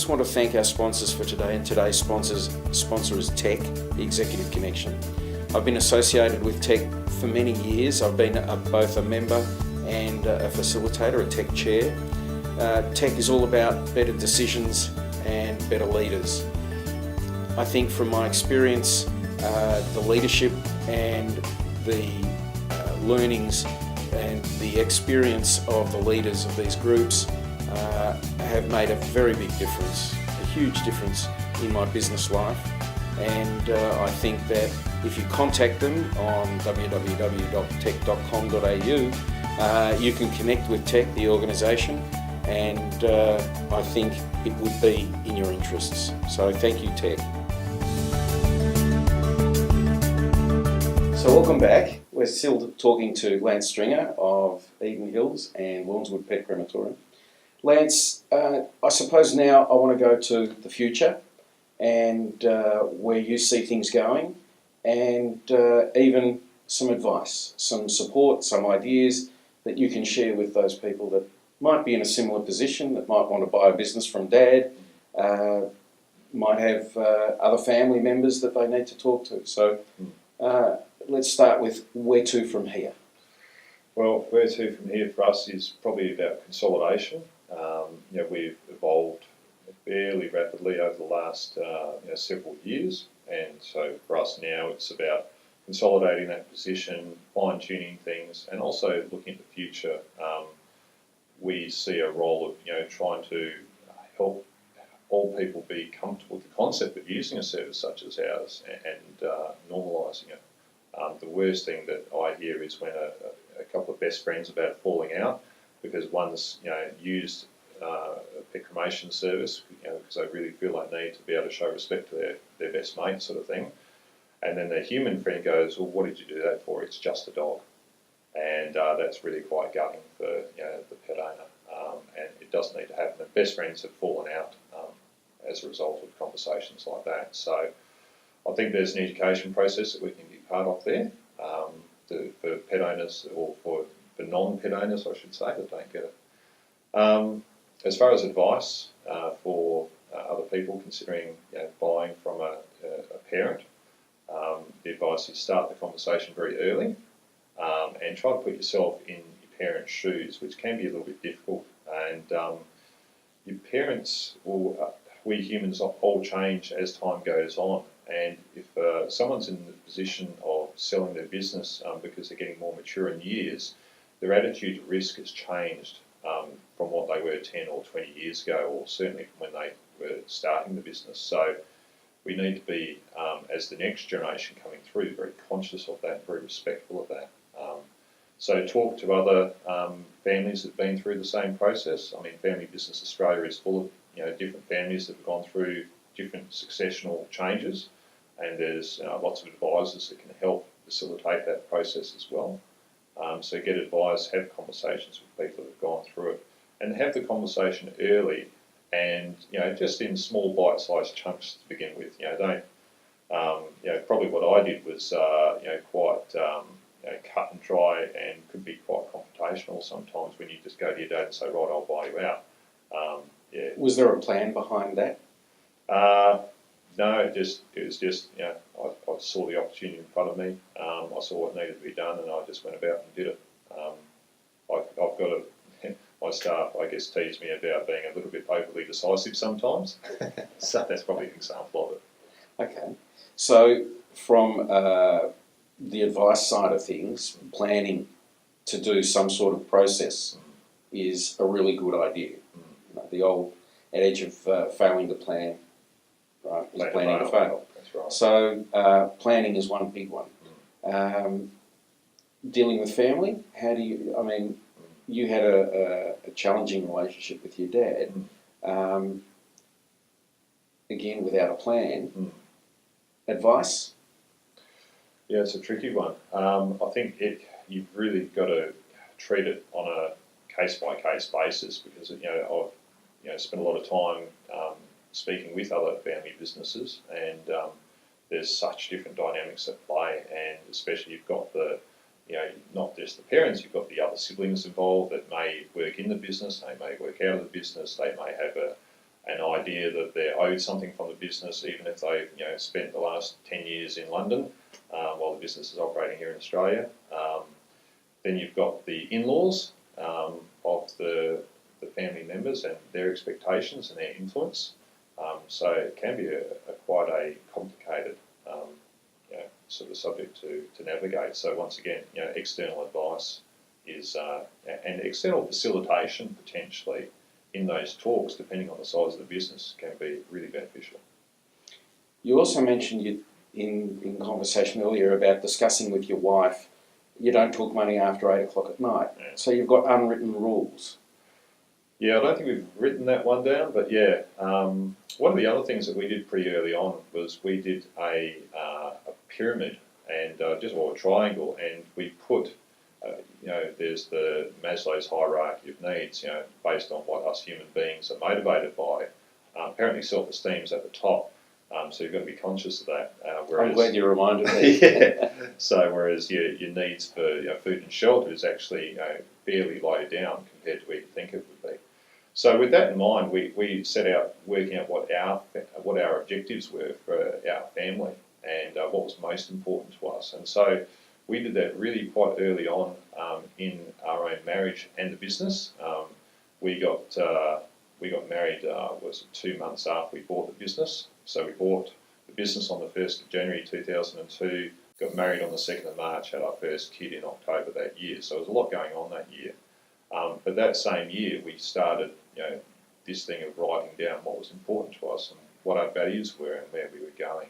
just want to thank our sponsors for today, and today's sponsor is Tech, the Executive Connection. I've been associated with Tech for many years. I've been both a member and a facilitator, a Tech chair. Tech is all about better decisions and better leaders. I think from my experience, the leadership and the learnings and the experience of the leaders of these groups have made a very big difference, a huge difference in my business life. And I think that if you contact them on www.tech.com.au, you can connect with Tech, the organisation, and I think it would be in your interests. So thank you, Tech. So welcome back. We're still talking to Lance Stringer of Eden Hills and Lawnswood Pet Crematorium. Lance, I suppose now I want to go to the future and where you see things going, and even some advice, some support, some ideas that you can share with those people that might be in a similar position, that might want to buy a business from Dad, might have other family members that they need to talk to. So let's start with where to from here. Well, where to from here for us is probably about consolidation. We've evolved fairly rapidly over the last several years, and so for us now it's about consolidating that position, fine-tuning things, and also looking at the future. We see a role of trying to help all people be comfortable with the concept of using a service such as ours and normalising it. The worst thing that I hear is when a couple of best friends about falling out because one's used a pet cremation service because they really feel they need to be able to show respect to their best mate, sort of thing, and then their human friend goes, "Well, what did you do that for? It's just a dog," and that's really quite gutting for the pet owner, and it doesn't need to happen. And best friends have fallen out as a result of conversations like that. So I think there's an education process that we can be part of there for pet owners, or for non-pet owners, I should say, that don't get it. As far as advice for other people considering buying from a parent, the advice is start the conversation very early and try to put yourself in your parents' shoes, which can be a little bit difficult. And your parents we humans all change as time goes on. And if someone's in the position of selling their business because they're getting more mature in years, their attitude to risk has changed from what they were 10 or 20 years ago, or certainly from when they were starting the business. So we need to be, as the next generation coming through, very conscious of that, very respectful of that. So talk to other families that have been through the same process. I mean, Family Business Australia is full of different families that have gone through different successional changes, and there's lots of advisors that can help facilitate that process as well. So get advice, have conversations with people that have gone through it, and have the conversation early, and just in small bite-sized chunks to begin with. Don't probably what I did was quite cut and dry, and could be quite confrontational sometimes when you just go to your dad and say, right, I'll buy you out. Was there a plan behind that? No, it was just I saw the opportunity in front of me. I saw what needed to be done, and I just went about and did it. I've got my staff, I guess, tease me about being a little bit overly decisive sometimes. So that's probably an example of it. Okay. So from the advice side of things, planning to do some sort of process is a really good idea. The old adage of failing to plan, right, is planning to fail. That's right. So planning is one big one. Dealing with family, how do you, I mean, you had a challenging relationship with your dad. Again, without a plan. Advice? Yeah, it's a tricky one. I think you've really got to treat it on a case-by-case basis, because I've spent a lot of time speaking with other family businesses, and there's such different dynamics at play, and especially you've got the not just the parents, you've got the other siblings involved that may work in the business, they may work out of the business, they may have an idea that they're owed something from the business, even if they've spent the last 10 years in London while the business is operating here in Australia. Then you've got the in-laws of the family members and their expectations and their influence. So it can be quite a complicated sort of subject to navigate. So once again, external advice is and external facilitation potentially in those talks, depending on the size of the business, can be really beneficial. You also mentioned in conversation earlier about discussing with your wife, you don't talk money after 8 o'clock at night. Yeah. So you've got unwritten rules. Yeah, I don't think we've written that one down, but yeah, one of the other things that we did pretty early on was we did a pyramid and a triangle, and we put, there's the Maslow's hierarchy of needs, based on what us human beings are motivated by. Apparently, self-esteem is at the top, so you've got to be conscious of that. I'm glad you reminded me. Yeah. So whereas your needs for food and shelter is actually fairly low down compared to where you think it would be. So with that in mind, we set out working out what our objectives were for our family and what was most important to us. And so we did that really quite early on in our own marriage and the business. We got married was 2 months after we bought the business. So we bought the business on the 1st of January 2002, got married on the 2nd of March, had our first kid in October that year. So there was a lot going on that year. But that same year, we started, this thing of writing down what was important to us and what our values were and where we were going.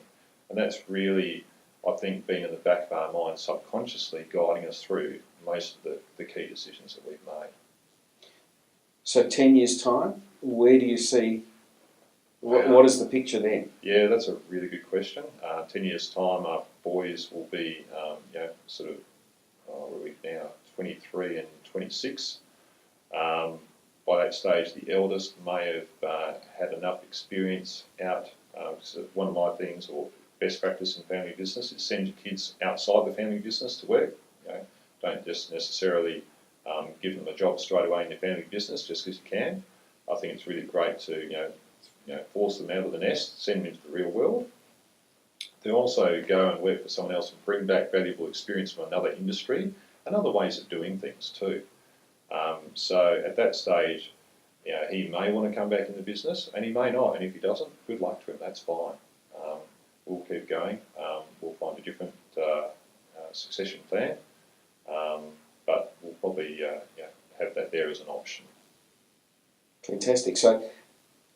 And that's really, I think, been in the back of our mind subconsciously guiding us through most of the key decisions that we've made. So 10 years' time, where do you see, what is the picture then? Yeah, that's a really good question. 10 years' time, our boys will be, what are we now, 23 and 26. By that stage, the eldest may have had enough experience out. So one of my things, or best practice in family business, is send your kids outside the family business to work. Don't just necessarily give them a job straight away in your family business just because you can. I think it's really great to force them out of the nest, send them into the real world. Then also go and work for someone else and bring back valuable experience from another industry and other ways of doing things too. So at that stage, he may want to come back in the business and he may not, and if he doesn't, good luck to him, that's fine. We'll keep going, we'll find a different succession plan, but we'll probably have that there as an option. Fantastic. So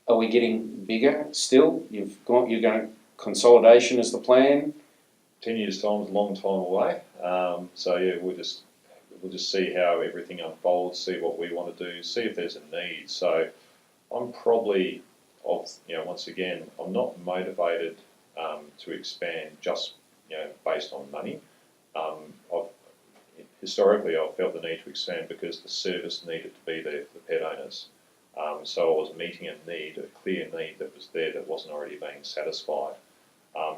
are we getting bigger still? You're going, consolidation is the plan? 10 years' time is a long time away, so yeah, we'll just see how everything unfolds, see what we want to do, see if there's a need. So I'm probably, once again, I'm not motivated to expand just based on money. Historically, I've felt the need to expand because the service needed to be there for the pet owners. So I was meeting a need, a clear need that was there that wasn't already being satisfied.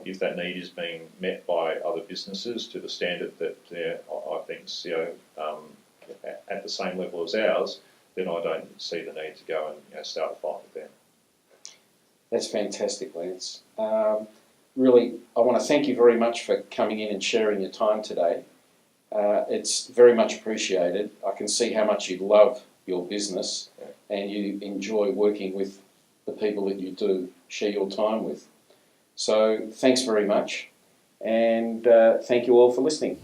If that need is being met by other businesses to the standard that I think's at the same level as ours, then I don't see the need to go and start a fight with them. That's fantastic, Lance. Really, I want to thank you very much for coming in and sharing your time today. It's very much appreciated. I can see how much you love your business and you enjoy working with the people that you do share your time with. So thanks very much, and thank you all for listening.